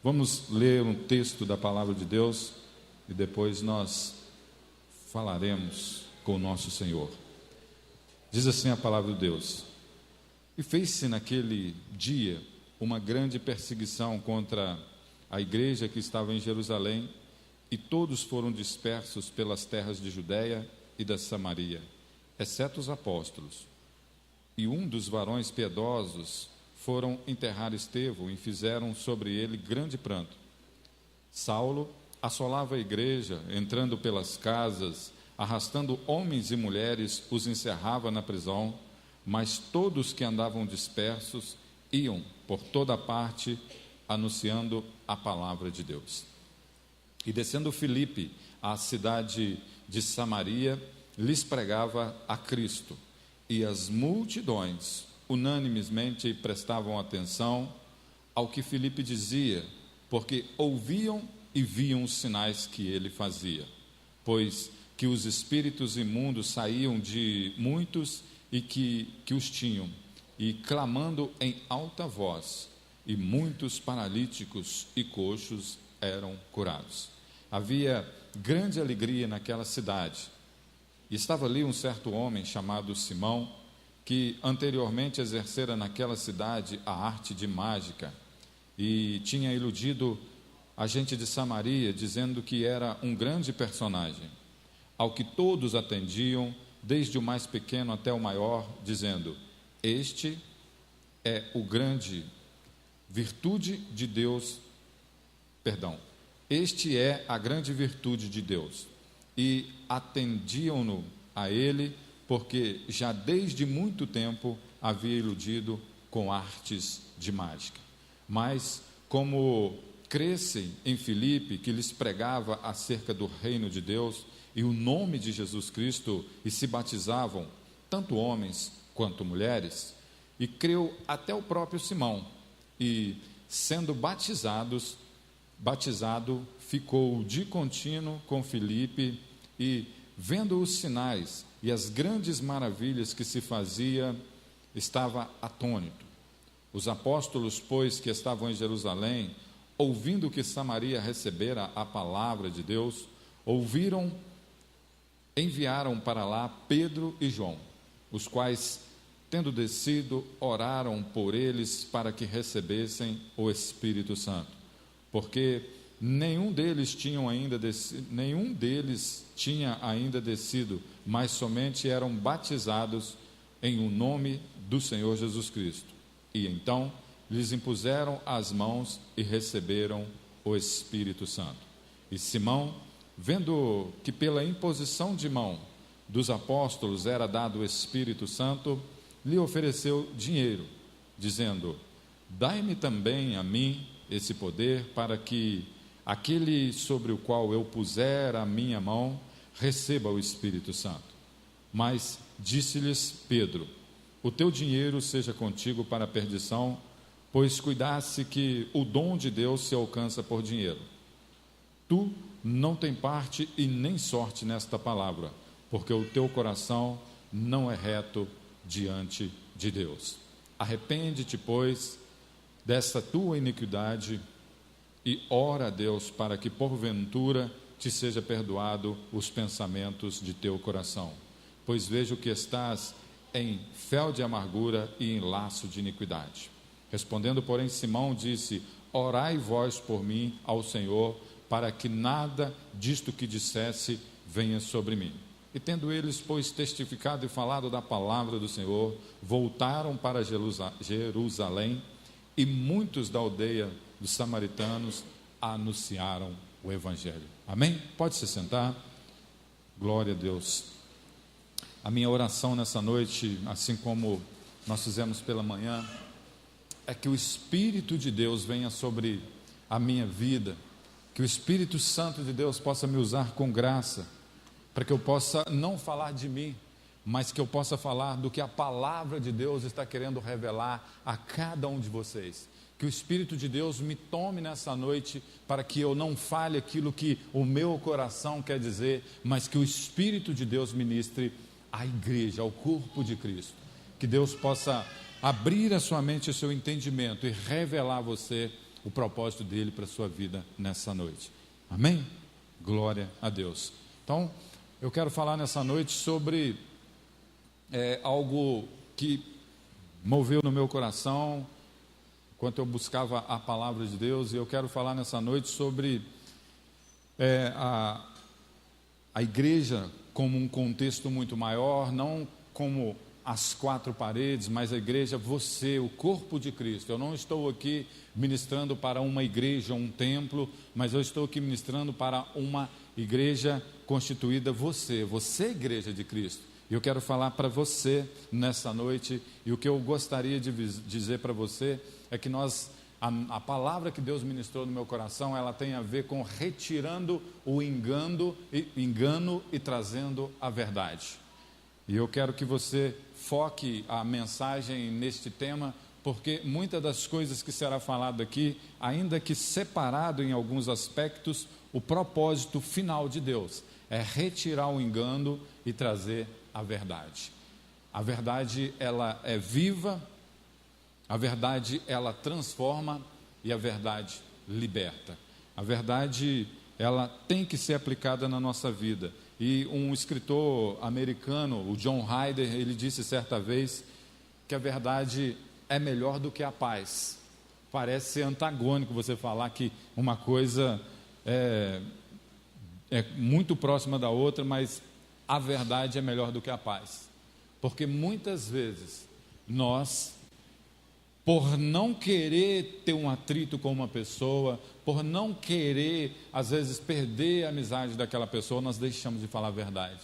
Vamos ler um texto da palavra de Deus e depois nós falaremos com o nosso Senhor. Diz assim a palavra de Deus: E fez-se naquele dia uma grande perseguição contra a igreja que estava em Jerusalém, e todos foram dispersos pelas terras de Judeia e da Samaria, exceto os apóstolos. E um dos varões piedosos foram enterrar Estevão e fizeram sobre ele grande pranto. Saulo assolava a igreja, entrando pelas casas, arrastando homens e mulheres, os encerrava na prisão, mas todos que andavam dispersos iam por toda parte anunciando a palavra de Deus. E descendo Filipe à cidade de Samaria, lhes pregava a Cristo, e as multidões unanimemente prestavam atenção ao que Filipe dizia, porque ouviam e viam os sinais que ele fazia, pois que os espíritos imundos saíam de muitos e que os tinham, e clamando em alta voz, e muitos paralíticos e coxos eram curados. Havia grande alegria naquela cidade. E estava ali um certo homem chamado Simão, que anteriormente exercera naquela cidade a arte de mágica e tinha iludido a gente de Samaria, dizendo que era um grande personagem, ao que todos atendiam, desde o mais pequeno até o maior, dizendo: Este é o grande virtude de Deus, este é a grande virtude de Deus. E atendiam-no a ele, porque já desde muito tempo havia iludido com artes de mágica. Mas, como crescem em Filipe, que lhes pregava acerca do reino de Deus e o nome de Jesus Cristo, e se batizavam, tanto homens quanto mulheres, e creu até o próprio Simão, e sendo batizado, ficou de contínuo com Filipe, e vendo os sinais e as grandes maravilhas que se fazia, estava atônito. Os apóstolos, pois, que estavam em Jerusalém, ouvindo que Samaria recebera a palavra de Deus, enviaram para lá Pedro e João, os quais, tendo descido, oraram por eles para que recebessem o Espírito Santo, porque nenhum deles tinha ainda descido, mas somente eram batizados em o nome do Senhor Jesus Cristo. E então lhes impuseram as mãos e receberam o Espírito Santo. E Simão, vendo que pela imposição de mão dos apóstolos era dado o Espírito Santo, lhe ofereceu dinheiro, dizendo: Dai-me também a mim esse poder, para que aquele sobre o qual eu puser a minha mão receba o Espírito Santo. Mas disse-lhes Pedro: O teu dinheiro seja contigo para a perdição, pois cuidasse que o dom de Deus se alcança por dinheiro. Tu não tem parte e nem sorte nesta palavra, porque o teu coração não é reto diante de Deus. Arrepende-te, pois, desta tua iniquidade e ora a Deus para que porventura te seja perdoado os pensamentos de teu coração, pois vejo que estás em fel de amargura e em laço de iniquidade. Respondendo, porém, Simão disse: Orai vós por mim ao Senhor, para que nada disto que dissesse venha sobre mim. E tendo eles, pois, testificado e falado da palavra do Senhor, voltaram para Jerusalém, e muitos da aldeia dos samaritanos anunciaram o Evangelho. Amém? Pode se sentar. Glória a Deus. A minha oração nessa noite, assim como nós fizemos pela manhã, é que o Espírito de Deus venha sobre a minha vida, que o Espírito Santo de Deus possa me usar com graça, para que eu possa não falar de mim, mas que eu possa falar do que a palavra de Deus está querendo revelar a cada um de vocês. Que o Espírito de Deus me tome nessa noite, para que eu não fale aquilo que o meu coração quer dizer, mas que o Espírito de Deus ministre à igreja, ao corpo de Cristo. Que Deus possa abrir a sua mente e o seu entendimento e revelar a você o propósito dele para a sua vida nessa noite. Amém? Glória a Deus. Então, eu quero falar nessa noite sobre algo que moveu no meu coração enquanto eu buscava a palavra de Deus, e eu quero falar nessa noite sobre a igreja como um contexto muito maior, não como as quatro paredes, mas a igreja, você, o corpo de Cristo. Eu não estou aqui ministrando para uma igreja, um templo, mas eu estou aqui ministrando para uma igreja constituída, você é a igreja de Cristo. E eu quero falar para você nessa noite, e o que eu gostaria de dizer para você é que a palavra que Deus ministrou no meu coração, ela tem a ver com retirando o engano e trazendo a verdade. E eu quero que você foque a mensagem neste tema, porque muitas das coisas que será falado aqui, ainda que separado em alguns aspectos, o propósito final de Deus é retirar o engano e trazer a verdade. A verdade, ela é viva, a verdade, ela transforma, e a verdade liberta. A verdade, ela tem que ser aplicada na nossa vida. E um escritor americano, o John Ryder, ele disse certa vez que a verdade é melhor do que a paz. Parece ser antagônico você falar que uma coisa é muito próxima da outra, mas a verdade é melhor do que a paz. Porque muitas vezes nós, por não querer ter um atrito com uma pessoa, por não querer, às vezes, perder a amizade daquela pessoa, nós deixamos de falar a verdade.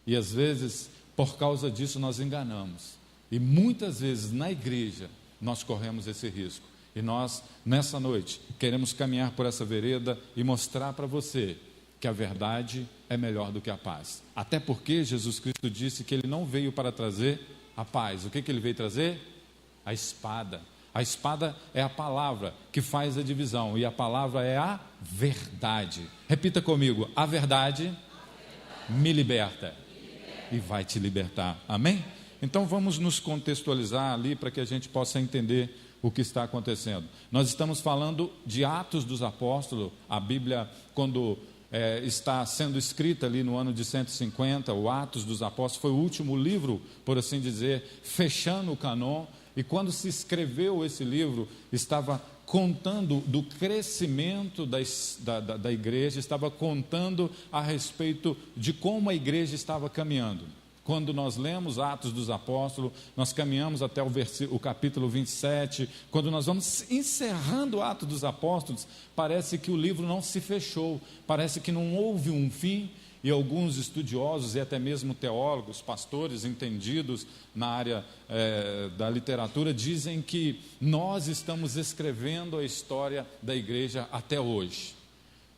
E às vezes, por causa disso, nós enganamos. E muitas vezes, na igreja, nós corremos esse risco. E nós, nessa noite, queremos caminhar por essa vereda e mostrar para você que a verdade é melhor do que a paz. Até porque Jesus Cristo disse que Ele não veio para trazer a paz. O que Ele veio trazer? A espada. A espada é a palavra que faz a divisão, e a palavra é a verdade. Repita comigo: a verdade me liberta e vai te libertar. Amém? Então vamos nos contextualizar ali para que a gente possa entender o que está acontecendo. Nós estamos falando de Atos dos Apóstolos. A Bíblia, quando está sendo escrita ali no ano de 150, o Atos dos Apóstolos foi o último livro, por assim dizer, fechando o cânon. E quando se escreveu esse livro, estava contando do crescimento da igreja, estava contando a respeito de como a igreja estava caminhando. Quando nós lemos Atos dos Apóstolos, nós caminhamos até o capítulo 27, quando nós vamos encerrando o Atos dos Apóstolos, parece que o livro não se fechou, parece que não houve um fim. E alguns estudiosos e até mesmo teólogos, pastores entendidos na área da literatura, dizem que nós estamos escrevendo a história da igreja até hoje.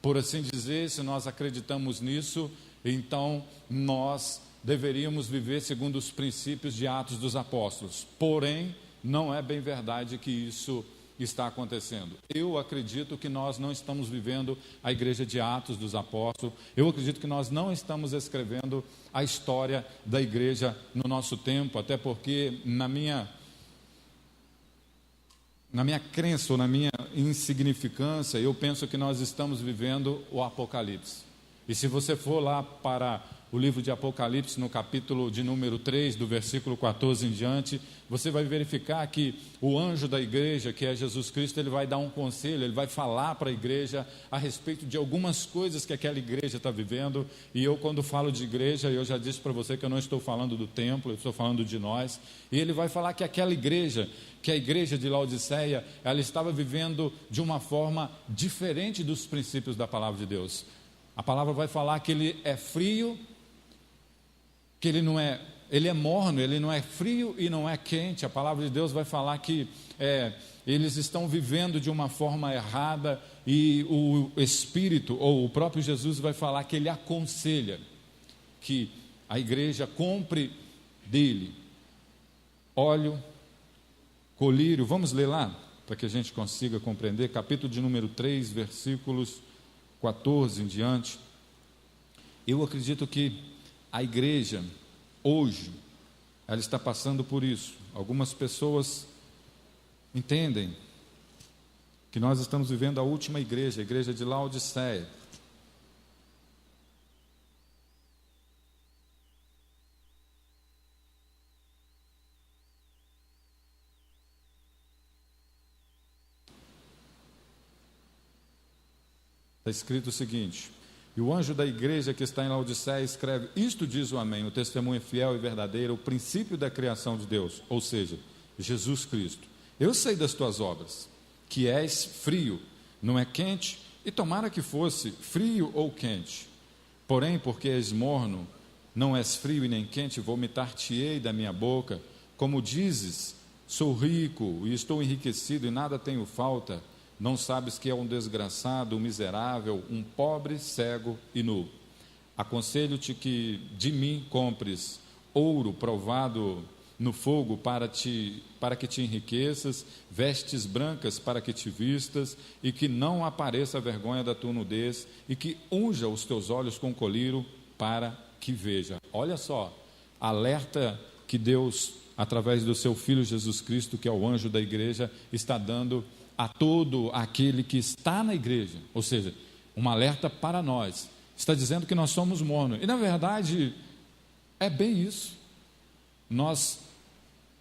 Por assim dizer, se nós acreditamos nisso, então nós deveríamos viver segundo os princípios de Atos dos Apóstolos. Porém, não é bem verdade que isso está acontecendo. Eu acredito que nós não estamos vivendo a igreja de Atos dos Apóstolos. Eu acredito que nós não estamos escrevendo a história da igreja no nosso tempo, até porque na minha crença ou na minha insignificância, eu penso que nós estamos vivendo o Apocalipse. E se você for lá para o livro de Apocalipse, no capítulo de número 3, do versículo 14 em diante, você vai verificar que o anjo da igreja, que é Jesus Cristo, ele vai dar um conselho, ele vai falar para a igreja a respeito de algumas coisas que aquela igreja está vivendo. E eu, quando falo de igreja, eu já disse para você que eu não estou falando do templo, eu estou falando de nós. E ele vai falar que aquela igreja, que a igreja de Laodiceia, ela estava vivendo de uma forma diferente dos princípios da palavra de Deus. A palavra vai falar que ele é frio, que ele é morno, ele não é frio e não é quente. A palavra de Deus vai falar que eles estão vivendo de uma forma errada, e o Espírito, ou o próprio Jesus, vai falar que ele aconselha que a igreja compre dele óleo, colírio. Vamos ler lá, para que a gente consiga compreender, capítulo de número 3, versículos 14 em diante. Eu acredito que a igreja, hoje, ela está passando por isso. Algumas pessoas entendem que nós estamos vivendo a última igreja, a igreja de Laodiceia. Está escrito o seguinte: e o anjo da igreja que está em Laodiceia escreve: isto diz o Amém, o testemunho fiel e verdadeiro, o princípio da criação de Deus, ou seja, Jesus Cristo. Eu sei das tuas obras, que és frio, não é quente, e tomara que fosse frio ou quente. Porém, porque és morno, não és frio e nem quente, vomitar-te-ei da minha boca. Como dizes, sou rico e estou enriquecido e nada tenho falta, não sabes que é um desgraçado, um miserável, um pobre, cego e nu. Aconselho-te que de mim compres ouro provado no fogo para que te enriqueças, vestes brancas para que te vistas, e que não apareça a vergonha da tua nudez, e que unja os teus olhos com colírio para que veja. Olha só, alerta que Deus, através do seu Filho Jesus Cristo, que é o anjo da igreja, está dando a todo aquele que está na igreja, ou seja, um alerta para nós. Está dizendo que nós somos mornos, e na verdade é bem isso. Nós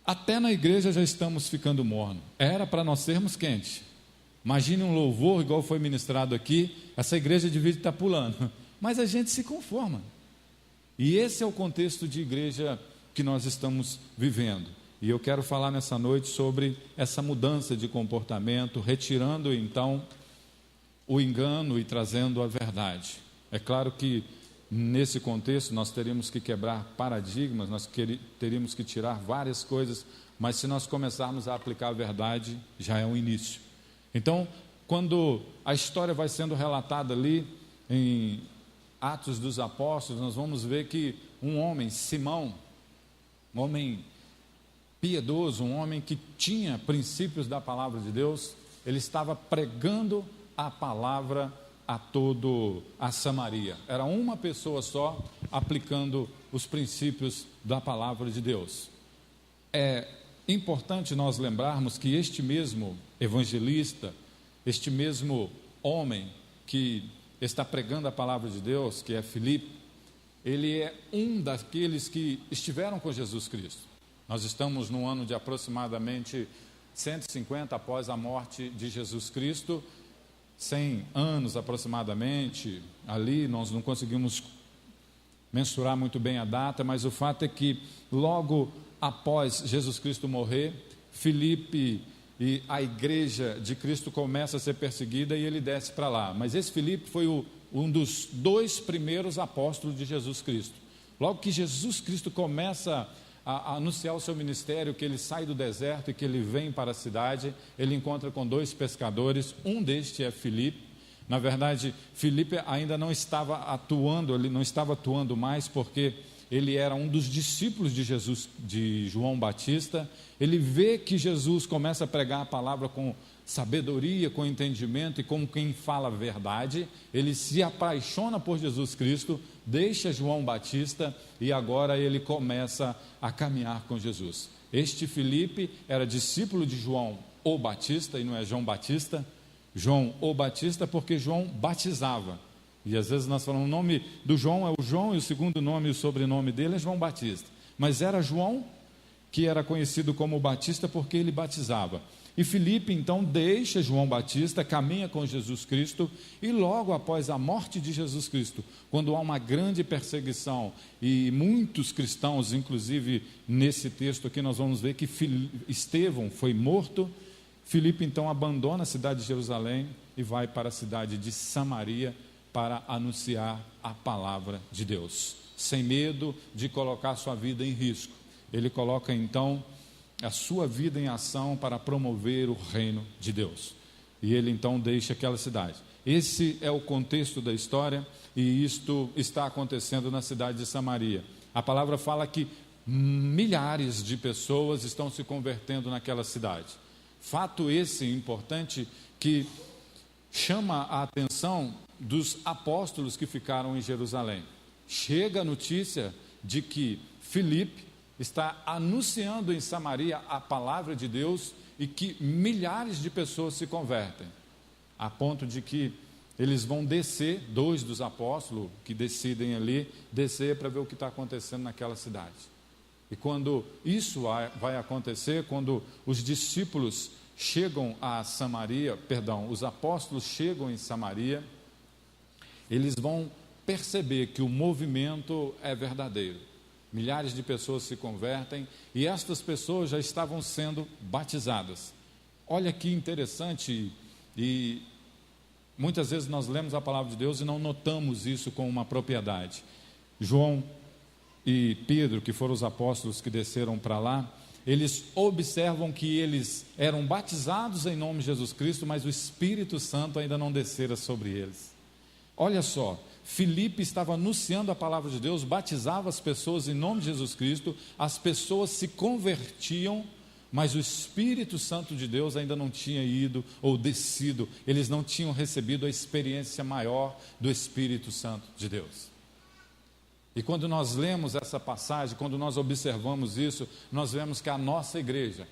até na igreja já estamos ficando mornos. Era para nós sermos quentes. Imagine um louvor igual foi ministrado aqui, essa igreja devia estar pulando, mas a gente se conforma. E esse é o contexto de igreja que nós estamos vivendo. E eu quero falar nessa noite sobre essa mudança de comportamento, retirando então o engano e trazendo a verdade. É claro que nesse contexto nós teríamos que quebrar paradigmas, nós teríamos que tirar várias coisas, mas se nós começarmos a aplicar a verdade, já é um início. Então, quando a história vai sendo relatada ali em Atos dos Apóstolos, nós vamos ver que um homem, Simão, um homem piedoso, um homem que tinha princípios da palavra de Deus, ele estava pregando a palavra a todo a Samaria. Era uma pessoa só aplicando os princípios da palavra de Deus. É importante nós lembrarmos que este mesmo evangelista, este mesmo homem que está pregando a palavra de Deus, que é Filipe, ele é um daqueles que estiveram com Jesus Cristo. Nós estamos no ano de aproximadamente 150 após a morte de Jesus Cristo, 100 anos aproximadamente, ali nós não conseguimos mensurar muito bem a data, mas o fato é que logo após Jesus Cristo morrer, Filipe e a igreja de Cristo começa a ser perseguida e ele desce para lá. Mas esse Filipe foi um dos 2 primeiros apóstolos de Jesus Cristo. Logo que Jesus Cristo começa a anunciar o seu ministério, que ele sai do deserto e que ele vem para a cidade, ele encontra com 2 pescadores, um destes é Filipe. Na verdade, Filipe ainda não estava atuando, ele não estava atuando mais, porque ele era um dos discípulos de Jesus, de João Batista. Ele vê que Jesus começa a pregar a palavra com sabedoria, com entendimento e como quem fala a verdade. Ele se apaixona por Jesus Cristo, deixa João Batista e agora ele começa a caminhar com Jesus. Este Filipe era discípulo de João o Batista, e não é João Batista, João o Batista, porque João batizava. E às vezes nós falamos, o nome do João é o João, e o segundo nome e o sobrenome dele é João Batista. Mas era João que era conhecido como Batista porque ele batizava. E Filipe então deixa João Batista, caminha com Jesus Cristo, e logo após a morte de Jesus Cristo, quando há uma grande perseguição, e muitos cristãos, inclusive nesse texto aqui nós vamos ver que Estevão foi morto, Filipe então abandona a cidade de Jerusalém e vai para a cidade de Samaria para anunciar a palavra de Deus, sem medo de colocar sua vida em risco. Ele coloca então a sua vida em ação para promover o reino de Deus. E ele então deixa aquela cidade. Esse é o contexto da história, e isto está acontecendo na cidade de Samaria. A palavra fala que milhares de pessoas estão se convertendo naquela cidade. Fato esse importante que chama a atenção dos apóstolos que ficaram em Jerusalém. Chega a notícia de que Filipe está anunciando em Samaria a palavra de Deus e que milhares de pessoas se convertem. a ponto de que eles vão descer, 2 dos apóstolos que decidem ali, descer para ver o que está acontecendo naquela cidade. E quando isso vai acontecer, quando os discípulos chegam a Samaria, os apóstolos chegam em Samaria, eles vão perceber que o movimento é verdadeiro. Milhares de pessoas se convertem e estas pessoas já estavam sendo batizadas. Olha que interessante, e muitas vezes nós lemos a palavra de Deus e não notamos isso com uma propriedade. João e Pedro, que foram os apóstolos que desceram para lá, eles observam que eles eram batizados em nome de Jesus Cristo, mas o Espírito Santo ainda não descera sobre eles. Olha só, Filipe estava anunciando a palavra de Deus, batizava as pessoas em nome de Jesus Cristo, as pessoas se convertiam, mas o Espírito Santo de Deus ainda não tinha ido ou descido, eles não tinham recebido a experiência maior do Espírito Santo de Deus. E quando nós lemos essa passagem, quando nós observamos isso, nós vemos que a nossa igreja,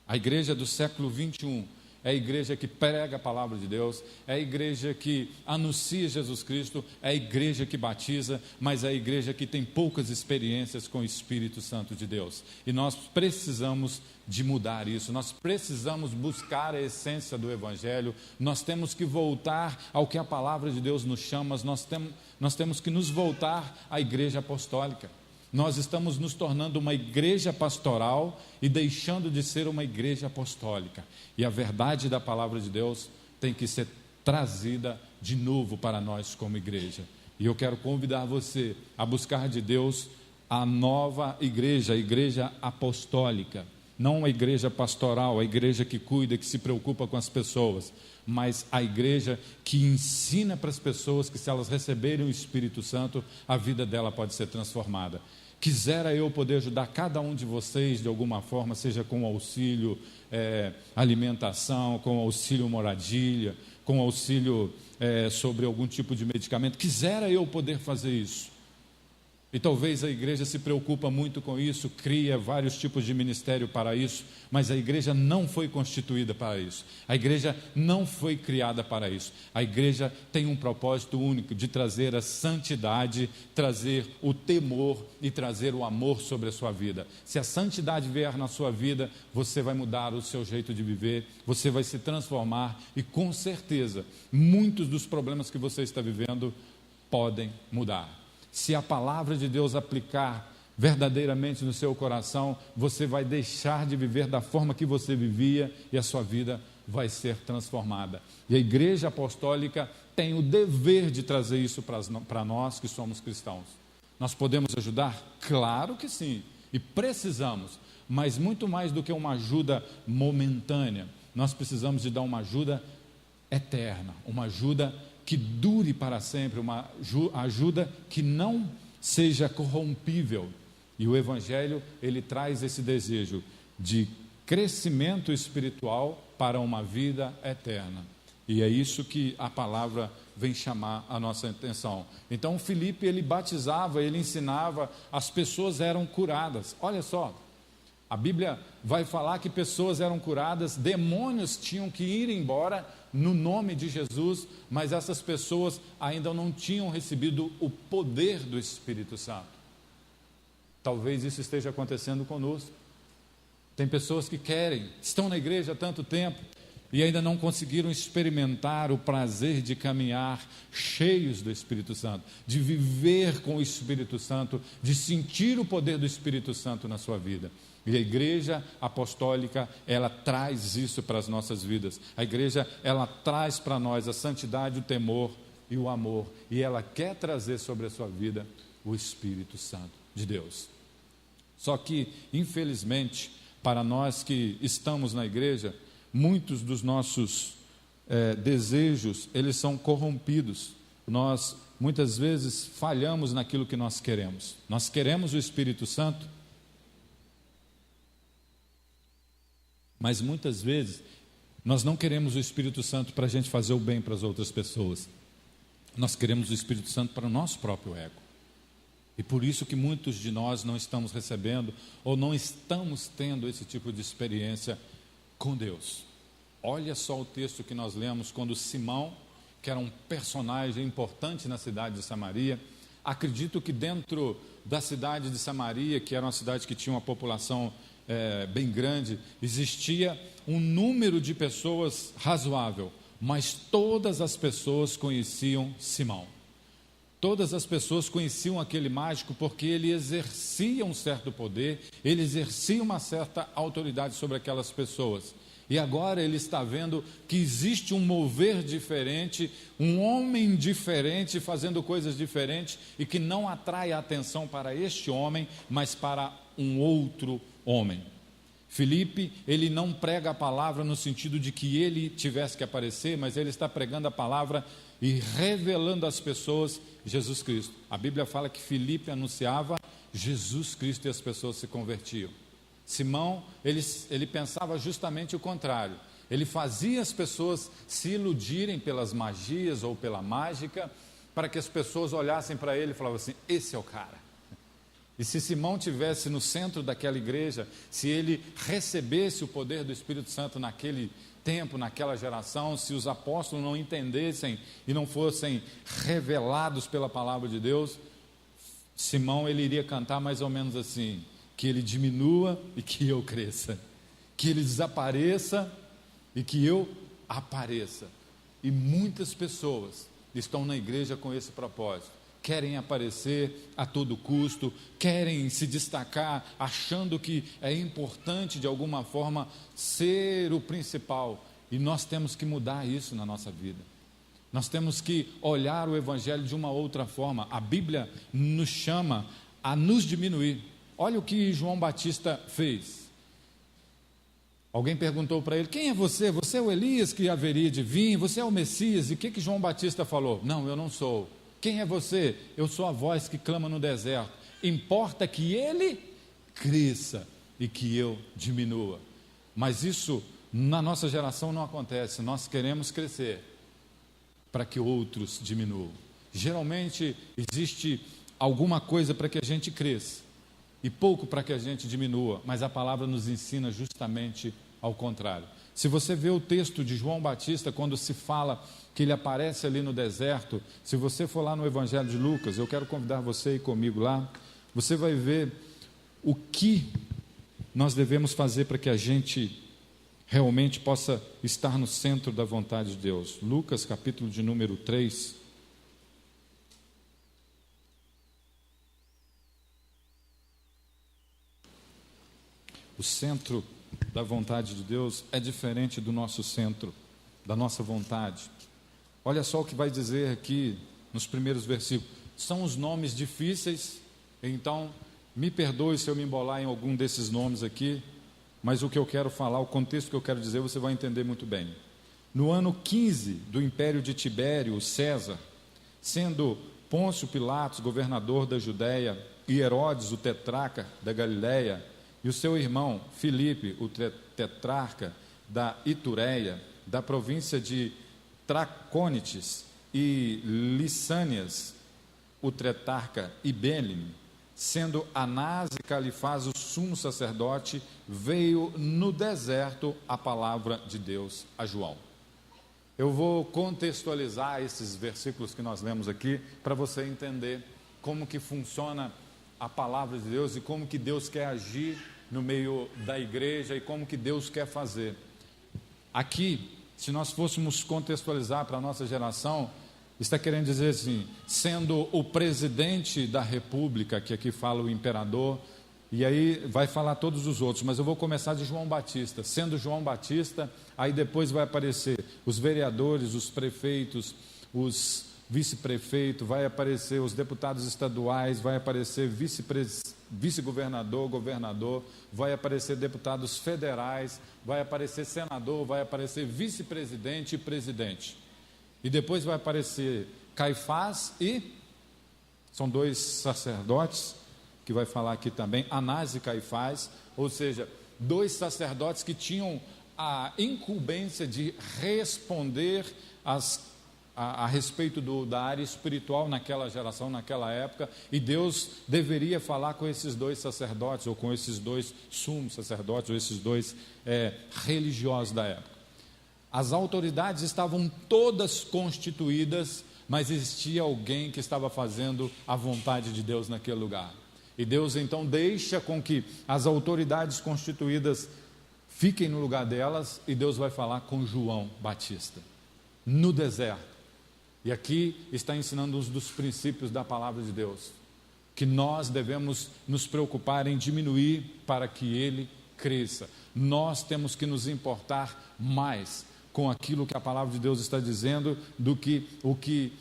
a igreja do século 21, é a igreja que prega a palavra de Deus, é a igreja que anuncia Jesus Cristo, é a igreja que batiza, mas é a igreja que tem poucas experiências com o Espírito Santo de Deus. E nós precisamos de mudar isso, nós precisamos buscar a essência do Evangelho, nós temos que voltar ao que a palavra de Deus nos chama, nós temos que nos voltar à igreja apostólica. Nós estamos nos tornando uma igreja pastoral e deixando de ser uma igreja apostólica. E a verdade da palavra de Deus tem que ser trazida de novo para nós como igreja. E eu quero convidar você a buscar de Deus a nova igreja, a igreja apostólica. Não a igreja pastoral, a igreja que cuida, que se preocupa com as pessoas, mas a igreja que ensina para as pessoas que se elas receberem o Espírito Santo, a vida dela pode ser transformada. Quisera eu poder ajudar cada um de vocês de alguma forma, seja com auxílio alimentação, com auxílio moradia, com auxílio sobre algum tipo de medicamento. Quisera eu poder fazer isso. E talvez a igreja se preocupa muito com isso, cria vários tipos de ministério para isso, mas a igreja não foi constituída para isso. A igreja não foi criada para isso. A igreja tem um propósito único de trazer a santidade, trazer o temor e trazer o amor sobre a sua vida. Se a santidade vier na sua vida, você vai mudar o seu jeito de viver, você vai se transformar e com certeza, muitos dos problemas que você está vivendo podem mudar. Se a palavra de Deus aplicar verdadeiramente no seu coração, você vai deixar de viver da forma que você vivia e a sua vida vai ser transformada. E a igreja apostólica tem o dever de trazer isso para nós que somos cristãos. Nós podemos ajudar? Claro que sim, e precisamos, mas muito mais do que uma ajuda momentânea, nós precisamos de dar uma ajuda eterna, uma ajuda que dure para sempre, uma ajuda que não seja corrompível. E o Evangelho, ele traz esse desejo de crescimento espiritual para uma vida eterna. E é isso que a palavra vem chamar a nossa atenção. Então, Filipe, ele batizava, ele ensinava, as pessoas eram curadas. Olha só, a Bíblia vai falar que pessoas eram curadas, demônios tinham que ir embora no nome de Jesus, mas essas pessoas ainda não tinham recebido o poder do Espírito Santo. Talvez isso esteja acontecendo conosco. Tem pessoas que estão na igreja há tanto tempo e ainda não conseguiram experimentar o prazer de caminhar cheios do Espírito Santo, de viver com o Espírito Santo, de sentir o poder do Espírito Santo na sua vida. E a igreja apostólica, ela traz isso para as nossas vidas. A igreja, ela traz para nós a santidade, o temor e o amor. E ela quer trazer sobre a sua vida o Espírito Santo de Deus. Só que, infelizmente, para nós que estamos na igreja, muitos dos nossos desejos, eles são corrompidos. Nós, muitas vezes, falhamos naquilo que nós queremos. Nós queremos o Espírito Santo, mas muitas vezes nós não queremos o Espírito Santo para a gente fazer o bem para as outras pessoas. Nós queremos o Espírito Santo para o nosso próprio ego. E por isso que muitos de nós não estamos recebendo ou não estamos tendo esse tipo de experiência com Deus. Olha só o texto que nós lemos quando Simão, que era um personagem importante na cidade de Samaria, acredito que dentro da cidade de Samaria, que era uma cidade que tinha uma população bem grande, existia um número de pessoas razoável, mas todas as pessoas conheciam Simão. Todas as pessoas conheciam aquele mágico porque ele exercia um certo poder, ele exercia uma certa autoridade sobre aquelas pessoas. E agora ele está vendo que existe um mover diferente, um homem diferente fazendo coisas diferentes e que não atrai a atenção para este homem, mas para um outro homem. Filipe, ele não prega a palavra no sentido de que ele tivesse que aparecer, mas ele está pregando a palavra e revelando às pessoas Jesus Cristo. A Bíblia fala que Filipe anunciava Jesus Cristo e as pessoas se convertiam. Simão, ele pensava justamente o contrário. Ele fazia as pessoas se iludirem pelas magias ou pela mágica, para que as pessoas olhassem para ele e falavam assim, esse é o cara. E se Simão tivesse no centro daquela igreja, se ele recebesse o poder do Espírito Santo naquele tempo, naquela geração, se os apóstolos não entendessem e não fossem revelados pela palavra de Deus, Simão ele iria cantar mais ou menos assim, que ele diminua e que eu cresça, que ele desapareça e que eu apareça. E muitas pessoas estão na igreja com esse propósito. Querem aparecer a todo custo, querem se destacar, achando que é importante de alguma forma ser o principal. E nós temos que mudar isso na nossa vida. Nós temos que olhar o Evangelho de uma outra forma. A Bíblia nos chama a nos diminuir. Olha o que João Batista fez. Alguém perguntou para ele, quem é você? Você é o Elias que haveria de vir? Você é o Messias? E o que João Batista falou? Não, eu não sou. Quem é você? Eu sou a voz que clama no deserto. Importa que ele cresça e que eu diminua. Mas isso na nossa geração não acontece. Nós queremos crescer para que outros diminuam. Geralmente existe alguma coisa para que a gente cresça e pouco para que a gente diminua, mas a palavra nos ensina justamente ao contrário. Se você vê o texto de João Batista, quando se fala que ele aparece ali no deserto, se você for lá no Evangelho de Lucas, eu quero convidar você a ir comigo lá, você vai ver o que nós devemos fazer para que a gente realmente possa estar no centro da vontade de Deus. Lucas, capítulo de número 3. O centro da vontade de Deus é diferente do nosso centro, da nossa vontade. Olha só o que vai dizer aqui nos primeiros versículos. São os nomes difíceis, então me perdoe se eu me embolar em algum desses nomes aqui, mas o que eu quero falar, o contexto que eu quero dizer, você vai entender muito bem. No ano 15 do império de Tibério, César, sendo Pôncio Pilatos governador da Judéia e Herodes o tetrarca da Galiléia, e o seu irmão Filipe, o tetrarca da Itureia, da província de Tracônites e Lissânias, o tetrarca Ibênime, sendo Anás e Califás o sumo sacerdote, veio no deserto a palavra de Deus a João. Eu vou contextualizar esses versículos que nós lemos aqui, para você entender como que funciona a palavra de Deus e como que Deus quer agir no meio da igreja e como que Deus quer fazer. Aqui, se nós fôssemos contextualizar para a nossa geração, está querendo dizer assim, sendo o presidente da república, que aqui fala o imperador, e aí vai falar todos os outros, mas eu vou começar de João Batista. Sendo João Batista, aí depois vai aparecer os vereadores, os prefeitos, os vice-prefeito, vai aparecer os deputados estaduais, vai aparecer vice-governador, governador, vai aparecer deputados federais, vai aparecer senador, vai aparecer vice-presidente e presidente. E depois vai aparecer Caifás e são dois sacerdotes, que vai falar aqui também, Anás e Caifás, ou seja, dois sacerdotes que tinham a incumbência de responder a respeito da área espiritual naquela geração, naquela época, e Deus deveria falar com esses dois sacerdotes, ou com esses dois sumos sacerdotes, ou esses dois religiosos da época. As autoridades estavam todas constituídas, mas existia alguém que estava fazendo a vontade de Deus naquele lugar. E Deus então deixa com que as autoridades constituídas fiquem no lugar delas, e Deus vai falar com João Batista, no deserto. E aqui está ensinando um dos princípios da palavra de Deus, que nós devemos nos preocupar em diminuir para que ele cresça. Nós temos que nos importar mais com aquilo que a palavra de Deus está dizendo do que o que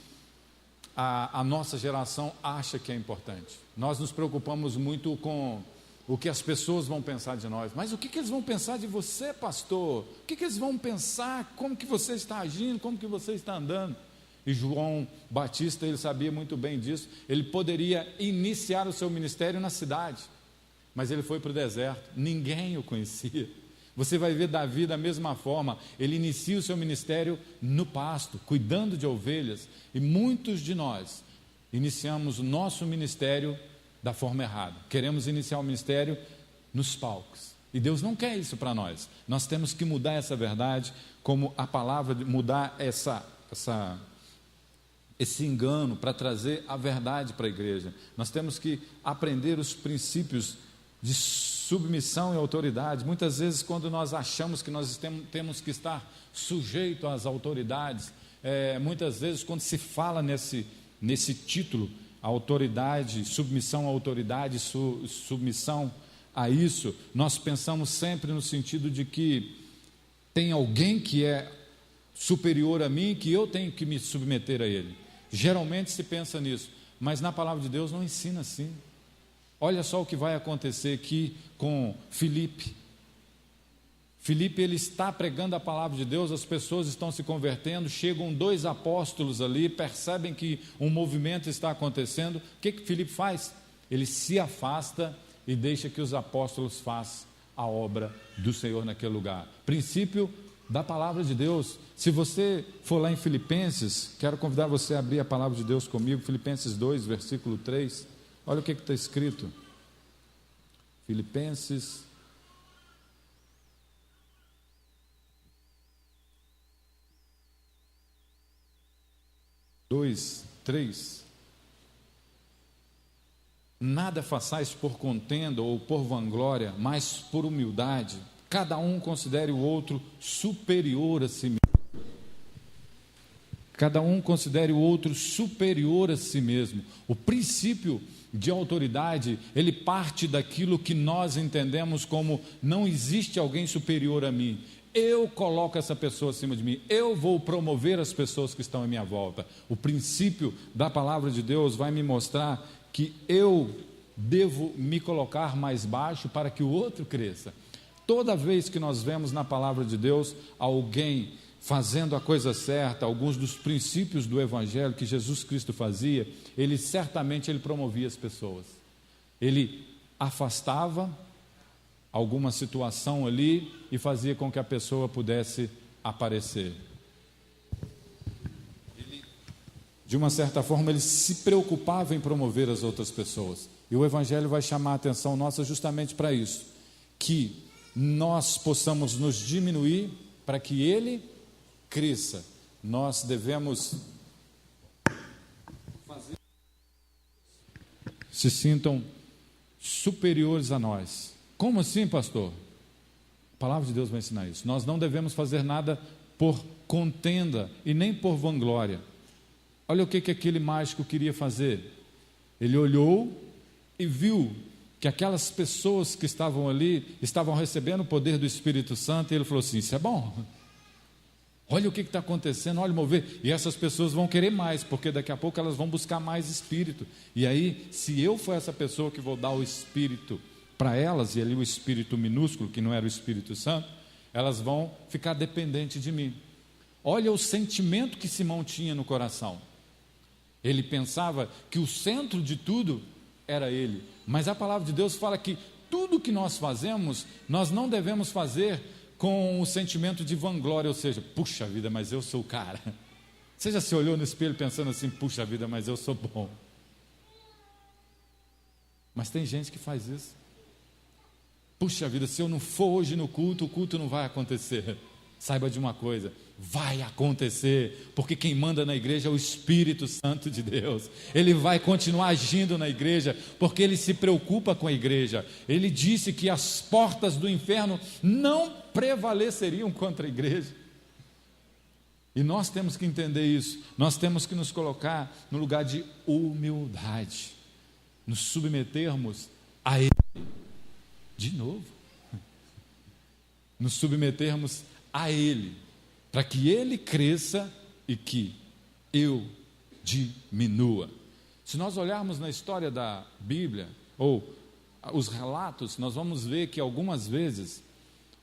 a nossa geração acha que é importante. Nós nos preocupamos muito com o que as pessoas vão pensar de nós. Mas o que eles vão pensar de você, pastor? O que eles vão pensar? Como que você está agindo? Como que você está andando? E João Batista, ele sabia muito bem disso. Ele poderia iniciar o seu ministério na cidade, mas ele foi para o deserto. Ninguém o conhecia. Você vai ver Davi da mesma forma. Ele inicia o seu ministério no pasto, cuidando de ovelhas. E muitos de nós iniciamos o nosso ministério da forma errada. Queremos iniciar o ministério nos palcos. E Deus não quer isso para nós. Nós temos que mudar essa verdade, como a palavra, mudar esse engano para trazer a verdade para a igreja. Nós temos que aprender os princípios de submissão e autoridade. Muitas vezes, quando nós achamos que nós temos que estar sujeito às autoridades, muitas vezes quando se fala nesse título, autoridade, submissão à autoridade, submissão a isso, nós pensamos sempre no sentido de que tem alguém que é superior a mim, que eu tenho que me submeter a ele. Geralmente se pensa nisso, mas na palavra de Deus não ensina assim. Olha só o que vai acontecer aqui com Filipe. Filipe, ele está pregando a palavra de Deus, as pessoas estão se convertendo, chegam 2 apóstolos ali, percebem que um movimento está acontecendo. O que Filipe faz? Ele se afasta e deixa que os apóstolos façam a obra do Senhor naquele lugar. Princípio da palavra de Deus. Se você for lá em Filipenses, quero convidar você a abrir a palavra de Deus comigo, Filipenses 2, versículo 3. Olha o que está escrito. Filipenses 2, 3. Nada façais por contenda ou por vanglória, mas por humildade. Cada um considere o outro superior a si mesmo. Cada um considere o outro superior a si mesmo. O princípio de autoridade, ele parte daquilo que nós entendemos como não existe alguém superior a mim. Eu coloco essa pessoa acima de mim, eu vou promover as pessoas que estão à minha volta. O princípio da palavra de Deus vai me mostrar que eu devo me colocar mais baixo para que o outro cresça. Toda vez que nós vemos na palavra de Deus alguém fazendo a coisa certa, alguns dos princípios do Evangelho que Jesus Cristo fazia, ele certamente promovia as pessoas. Ele afastava alguma situação ali e fazia com que a pessoa pudesse aparecer. De uma certa forma, ele se preocupava em promover as outras pessoas. E o Evangelho vai chamar a atenção nossa justamente para isso, que nós possamos nos diminuir para que ele cresça. Nós devemos fazer se sintam superiores a nós. Como assim, pastor? A palavra de Deus vai ensinar isso. Nós não devemos fazer nada por contenda e nem por vanglória. Olha o que aquele mágico queria fazer. Ele olhou e viu que aquelas pessoas que estavam ali estavam recebendo o poder do Espírito Santo, e ele falou assim: isso é bom. Olha o que está acontecendo, olha o mover. E essas pessoas vão querer mais, porque daqui a pouco elas vão buscar mais Espírito. E aí, se eu for essa pessoa que vou dar o Espírito para elas, e ali o Espírito minúsculo, que não era o Espírito Santo, elas vão ficar dependentes de mim. Olha o sentimento que Simão tinha no coração. Ele pensava que o centro de tudo era ele. Mas a palavra de Deus fala que tudo que nós fazemos, nós não devemos fazer com o sentimento de vanglória, ou seja, puxa vida, mas eu sou o cara. Você já se olhou no espelho pensando assim, puxa vida, mas eu sou bom? Mas tem gente que faz isso. Puxa vida, se eu não for hoje no culto, o culto não vai acontecer. Saiba de uma coisa, vai acontecer, porque quem manda na igreja é o Espírito Santo de Deus. Ele vai continuar agindo na igreja, porque Ele se preocupa com a igreja. Ele disse que as portas do inferno não prevaleceriam contra a igreja. E nós temos que entender isso, nós temos que nos colocar no lugar de humildade, nos submetermos a Ele, de novo, nos submetermos a Ele, para que Ele cresça e que eu diminua. Se nós olharmos na história da Bíblia, ou os relatos, nós vamos ver que algumas vezes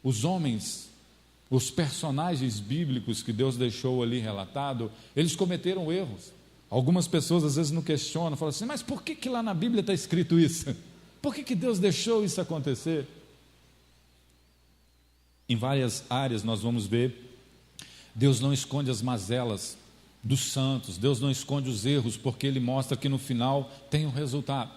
os homens, os personagens bíblicos que Deus deixou ali relatado, eles cometeram erros. Algumas pessoas às vezes não questionam, falam assim, mas por que lá na Bíblia está escrito isso? Por que Deus deixou isso acontecer? Em várias áreas nós vamos ver, Deus não esconde as mazelas dos santos, Deus não esconde os erros, porque Ele mostra que no final tem um resultado.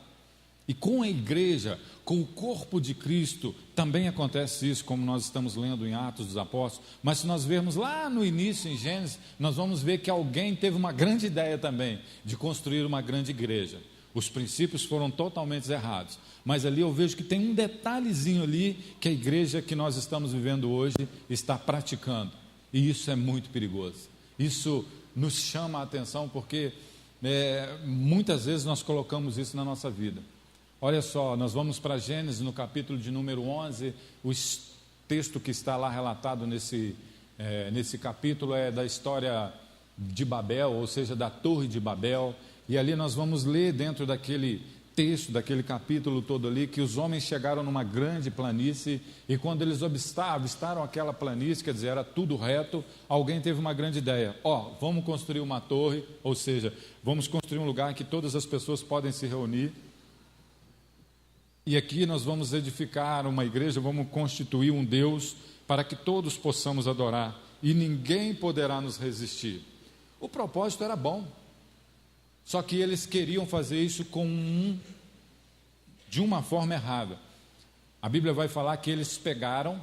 E com a igreja, com o corpo de Cristo, também acontece isso, como nós estamos lendo em Atos dos Apóstolos. Mas se nós vermos lá no início, em Gênesis, nós vamos ver que alguém teve uma grande ideia também, de construir uma grande igreja. Os princípios foram totalmente errados, mas ali eu vejo que tem um detalhezinho ali, que a igreja que nós estamos vivendo hoje está praticando, e isso é muito perigoso. Isso nos chama a atenção, porque muitas vezes nós colocamos isso na nossa vida. Olha só, nós vamos para Gênesis, no capítulo de número 11, o texto que está lá relatado nesse capítulo é da história de Babel, ou seja, da Torre de Babel, e ali nós vamos ler dentro daquele texto, daquele capítulo todo ali, que os homens chegaram numa grande planície, e quando eles avistaram aquela planície, quer dizer, era tudo reto, alguém teve uma grande ideia, vamos construir uma torre, ou seja, vamos construir um lugar em que todas as pessoas podem se reunir, e aqui nós vamos edificar uma igreja, vamos constituir um Deus, para que todos possamos adorar, e ninguém poderá nos resistir. O propósito era bom, só que eles queriam fazer isso de uma forma errada. A Bíblia vai falar que eles pegaram,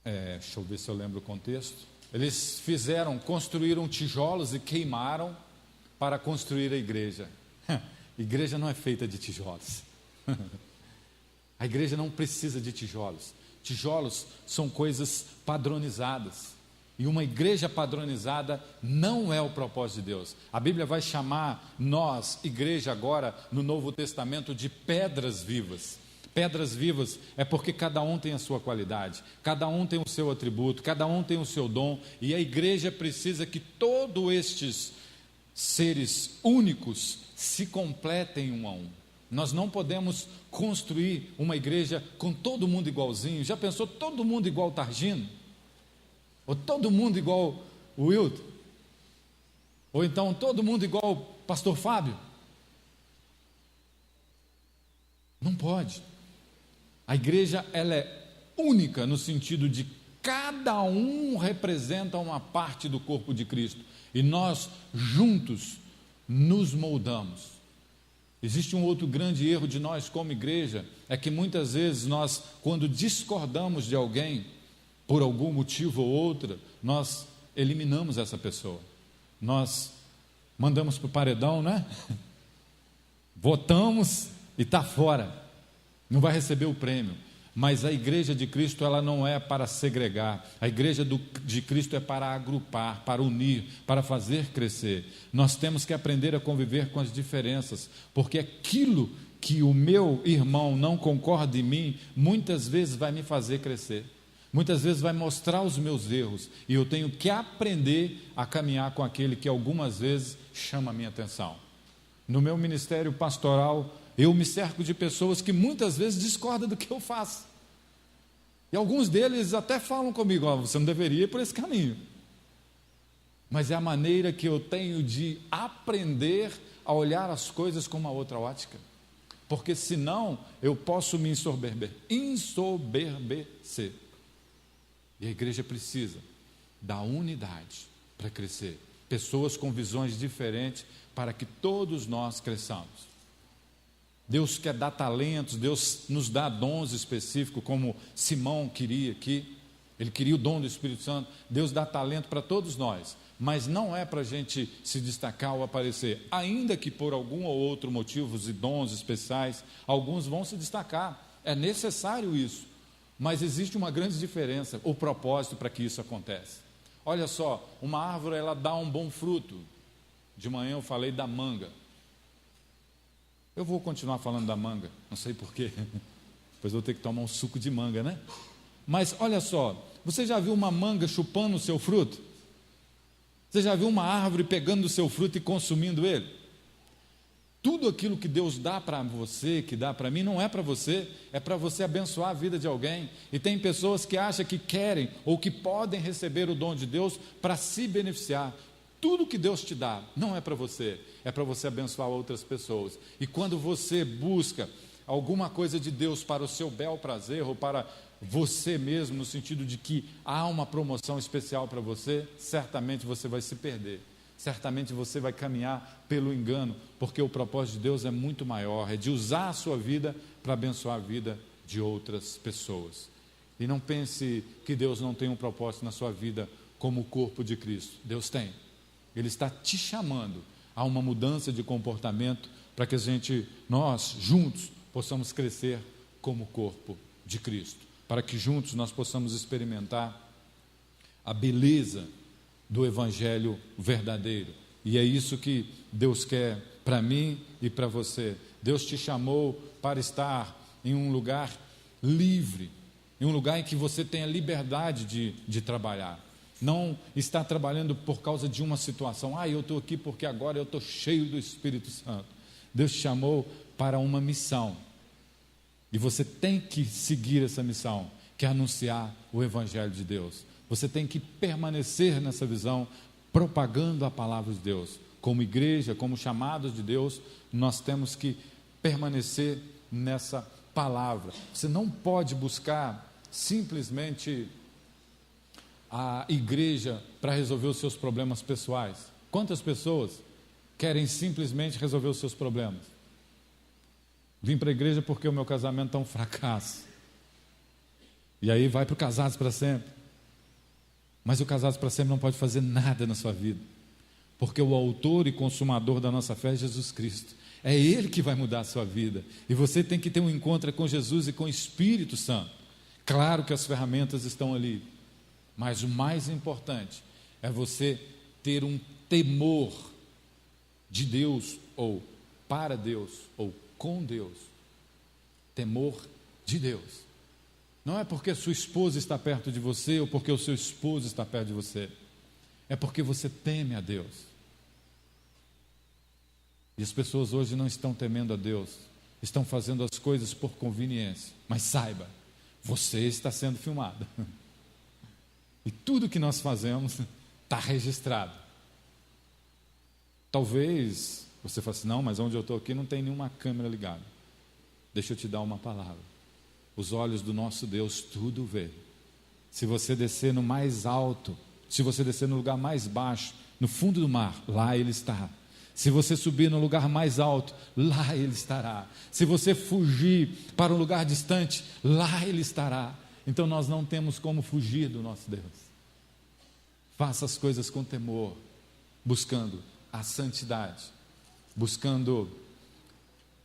deixa eu ver se eu lembro o contexto, eles construíram tijolos e queimaram para construir a igreja. Igreja não é feita de tijolos. A igreja não precisa de tijolos. Tijolos são coisas padronizadas. E uma igreja padronizada não é o propósito de Deus. A Bíblia vai chamar nós, igreja agora, no Novo Testamento, de pedras vivas. Pedras vivas é porque cada um tem a sua qualidade, cada um tem o seu atributo, cada um tem o seu dom, e a igreja precisa que todos estes seres únicos se completem um a um. Nós não podemos construir uma igreja com todo mundo igualzinho. Já pensou todo mundo igual Targino? Ou todo mundo igual o Wilton? Ou então todo mundo igual o pastor Fábio? Não pode. A igreja, ela é única no sentido de cada um representa uma parte do corpo de Cristo. E nós juntos nos moldamos. Existe um outro grande erro de nós como igreja, é que muitas vezes nós, quando discordamos de alguém, por algum motivo ou outro, nós eliminamos essa pessoa. Nós mandamos para o paredão, né? Votamos e está fora. Não vai receber o prêmio. Mas a igreja de Cristo, ela não é para segregar. A igreja de Cristo é para agrupar, para unir, para fazer crescer. Nós temos que aprender a conviver com as diferenças, porque aquilo que o meu irmão não concorda em mim, muitas vezes vai me fazer crescer. Muitas vezes vai mostrar os meus erros, e eu tenho que aprender a caminhar com aquele que algumas vezes chama a minha atenção. No meu ministério pastoral, eu me cerco de pessoas que muitas vezes discordam do que eu faço. E alguns deles até falam comigo, você não deveria ir por esse caminho. Mas é a maneira que eu tenho de aprender a olhar as coisas com uma outra ótica. Porque senão eu posso me ensoberbecer. E a igreja precisa da unidade para crescer. Pessoas com visões diferentes para que todos nós cresçamos. Deus quer dar talentos, Deus nos dá dons específicos, como Simão queria aqui. Ele queria o dom do Espírito Santo. Deus dá talento para todos nós, mas não é para a gente se destacar ou aparecer, ainda que por algum ou outro motivos e dons especiais, alguns vão se destacar. É necessário isso, mas existe uma grande diferença, o propósito para que isso aconteça. Olha só, uma árvore, ela dá um bom fruto. De manhã eu falei da manga. Eu vou continuar falando da manga, não sei porquê. Depois vou ter que tomar um suco de manga, né? Mas olha só, você já viu uma manga chupando o seu fruto? Você já viu uma árvore pegando o seu fruto e consumindo ele? Tudo aquilo que Deus dá para você, que dá para mim, não é para você, é para você abençoar a vida de alguém. E tem pessoas que acham que querem ou que podem receber o dom de Deus para se beneficiar. Tudo que Deus te dá não é para você, é para você abençoar outras pessoas. E quando você busca alguma coisa de Deus para o seu bel prazer ou para você mesmo, no sentido de que há uma promoção especial para você, certamente você vai se perder. Certamente você vai caminhar pelo engano, porque o propósito de Deus é muito maior, é de usar a sua vida para abençoar a vida de outras pessoas. E não pense que Deus não tem um propósito na sua vida como o corpo de Cristo. Deus tem. Ele está te chamando a uma mudança de comportamento para que nós juntos, possamos crescer como corpo de Cristo, para que juntos nós possamos experimentar a beleza do Evangelho verdadeiro. E é isso que Deus quer para mim e para você. Deus te chamou para estar em um lugar livre, em um lugar em que você tenha liberdade de trabalhar. Não está trabalhando por causa de uma situação. Eu estou aqui porque agora eu estou cheio do Espírito Santo. Deus te chamou para uma missão. E você tem que seguir essa missão, que é anunciar o Evangelho de Deus. Você tem que permanecer nessa visão, propagando a palavra de Deus. Como igreja, como chamados de Deus, nós temos que permanecer nessa palavra. Você não pode buscar simplesmente a igreja para resolver os seus problemas pessoais. Quantas pessoas querem simplesmente resolver os seus problemas? Vim para a igreja porque o meu casamento é um fracasso. E aí vai para o Casados para Sempre. Mas o Casados para Sempre não pode fazer nada na sua vida, porque o autor e consumador da nossa fé é Jesus Cristo. É Ele que vai mudar a sua vida. E você tem que ter um encontro com Jesus e com o Espírito Santo. Claro que as ferramentas estão ali, mas o mais importante é você ter um temor de Deus, ou para Deus, ou com Deus. Temor de Deus. Não é porque sua esposa está perto de você, ou porque o seu esposo está perto de você. É porque você teme a Deus. E as pessoas hoje não estão temendo a Deus, estão fazendo as coisas por conveniência. Mas saiba, você está sendo filmado. E tudo que nós fazemos está registrado. Talvez você fale assim, não, mas onde eu estou aqui não tem nenhuma câmera ligada. Deixa eu te dar uma palavra. Os olhos do nosso Deus tudo vê. Se você descer no mais alto, se você descer no lugar mais baixo, no fundo do mar, lá Ele está. Se você subir no lugar mais alto, lá Ele estará. Se você fugir para um lugar distante, lá Ele estará. Então nós não temos como fugir do nosso Deus. Faça as coisas com temor, buscando a santidade, buscando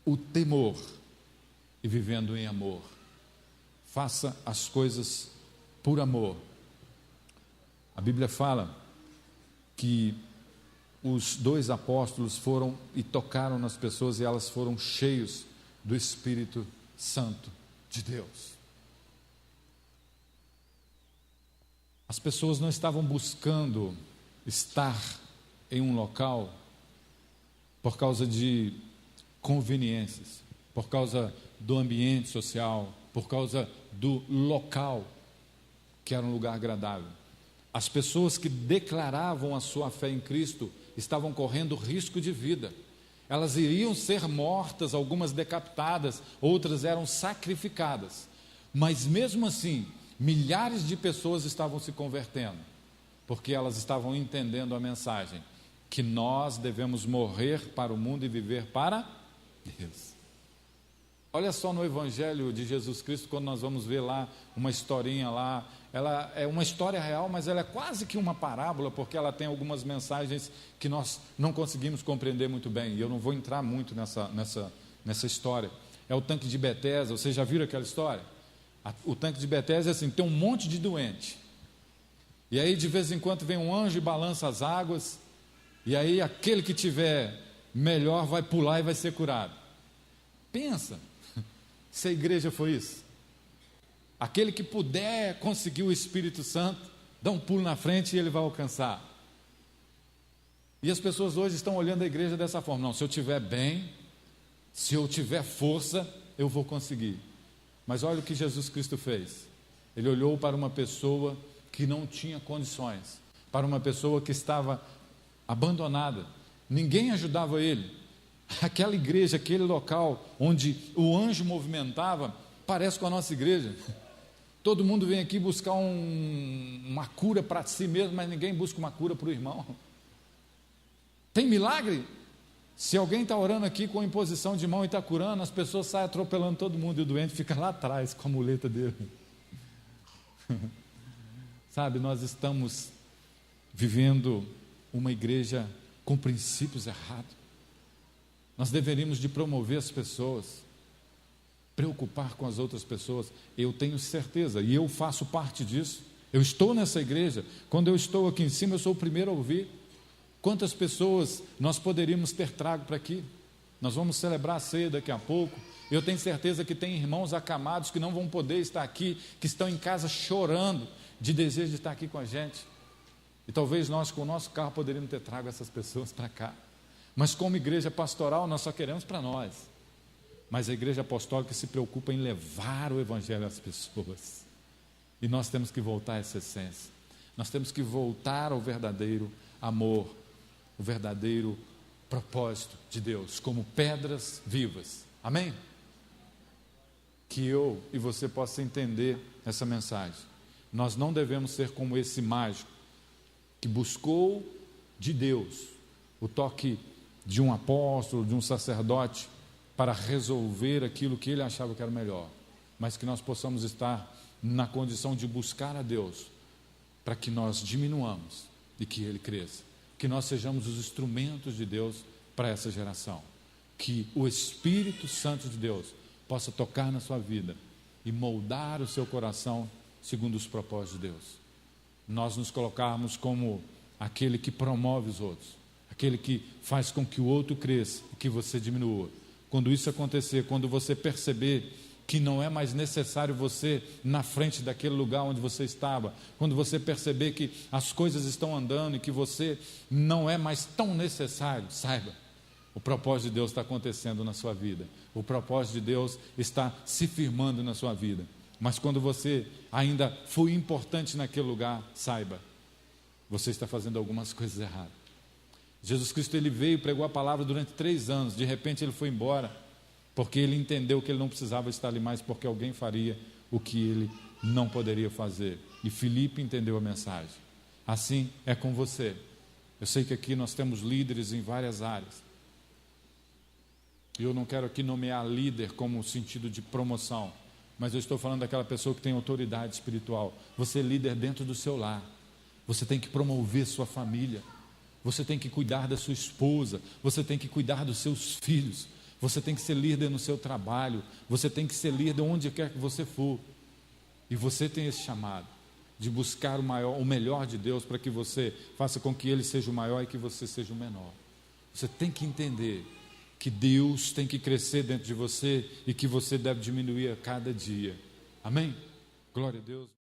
o temor e vivendo em amor. Faça as coisas por amor. A Bíblia fala que os dois apóstolos foram e tocaram nas pessoas e elas foram cheios do Espírito Santo de Deus. As pessoas não estavam buscando estar em um local por causa de conveniências, por causa do ambiente social, por causa do local, que era um lugar agradável. As pessoas que declaravam a sua fé em Cristo estavam correndo risco de vida. Elas iriam ser mortas, algumas decapitadas, outras eram sacrificadas. Mas mesmo assim, milhares de pessoas estavam se convertendo, porque elas estavam entendendo a mensagem, que nós devemos morrer para o mundo e viver para Deus. Olha só no Evangelho de Jesus Cristo, quando nós vamos ver lá uma historinha lá, ela é uma história real, mas ela é quase que uma parábola, porque ela tem algumas mensagens que nós não conseguimos compreender muito bem, e eu não vou entrar muito nessa história. É o tanque de Betesda. Vocês já viram aquela história? O tanque de Betesda é assim, tem um monte de doente, e aí de vez em quando vem um anjo e balança as águas, e aí aquele que tiver melhor vai pular e vai ser curado. Pensa, se a igreja foi isso. Aquele que puder conseguir o Espírito Santo, dá um pulo na frente e ele vai alcançar. E as pessoas hoje estão olhando a igreja dessa forma: não, se eu estiver bem, se eu tiver força, eu vou conseguir. Mas olha o que Jesus Cristo fez. Ele olhou para uma pessoa que não tinha condições, para uma pessoa que estava abandonada, ninguém ajudava ele. Aquela igreja, aquele local onde o anjo movimentava, parece com a nossa igreja. Todo mundo vem aqui buscar uma cura para si mesmo, mas ninguém busca uma cura para o irmão. Tem milagre? Se alguém está orando aqui com imposição de mão e está curando, as pessoas saem atropelando todo mundo, e o doente fica lá atrás com a muleta dele. Sabe, nós estamos vivendo uma igreja com princípios errados. Nós deveríamos de promover as pessoas, preocupar com as outras pessoas. Eu tenho certeza, e eu faço parte disso. Eu estou nessa igreja. Quando eu estou aqui em cima, eu sou o primeiro a ouvir. Quantas pessoas nós poderíamos ter trago para aqui? Nós vamos celebrar a ceia daqui a pouco. Eu tenho certeza que tem irmãos acamados que não vão poder estar aqui, que estão em casa chorando de desejo de estar aqui com a gente. E talvez nós, com o nosso carro, poderíamos ter trago essas pessoas para cá. Mas como igreja pastoral, nós só queremos para nós. Mas a igreja apostólica se preocupa em levar o evangelho às pessoas. E nós temos que voltar a essa essência. Nós temos que voltar ao verdadeiro amor, o verdadeiro propósito de Deus, como pedras vivas. Amém? Que eu e você possa entender essa mensagem. Nós não devemos ser como esse mágico que buscou de Deus o toque de um apóstolo, de um sacerdote, para resolver aquilo que ele achava que era melhor, mas que nós possamos estar na condição de buscar a Deus, para que nós diminuamos e que Ele cresça, que nós sejamos os instrumentos de Deus para essa geração, que o Espírito Santo de Deus possa tocar na sua vida e moldar o seu coração segundo os propósitos de Deus. Nós nos colocarmos como aquele que promove os outros, aquele que faz com que o outro cresça e que você diminua. Quando isso acontecer, quando você perceber que não é mais necessário você na frente daquele lugar onde você estava, quando você perceber que as coisas estão andando e que você não é mais tão necessário, saiba, o propósito de Deus está acontecendo na sua vida, o propósito de Deus está se firmando na sua vida. Mas quando você ainda foi importante naquele lugar, saiba, você está fazendo algumas coisas erradas. Jesus Cristo, ele veio e pregou a palavra durante 3 anos, de repente ele foi embora, porque ele entendeu que ele não precisava estar ali mais, porque alguém faria o que ele não poderia fazer. E Filipe entendeu a mensagem. Assim é com você. Eu sei que aqui nós temos líderes em várias áreas. E eu não quero aqui nomear líder como sentido de promoção, mas eu estou falando daquela pessoa que tem autoridade espiritual. Você é líder dentro do seu lar. Você tem que promover sua família. Você tem que cuidar da sua esposa, você tem que cuidar dos seus filhos, você tem que ser líder no seu trabalho, você tem que ser líder onde quer que você for. E você tem esse chamado de buscar o melhor de Deus para que você faça com que Ele seja o maior e que você seja o menor. Você tem que entender que Deus tem que crescer dentro de você e que você deve diminuir a cada dia. Amém? Glória a Deus.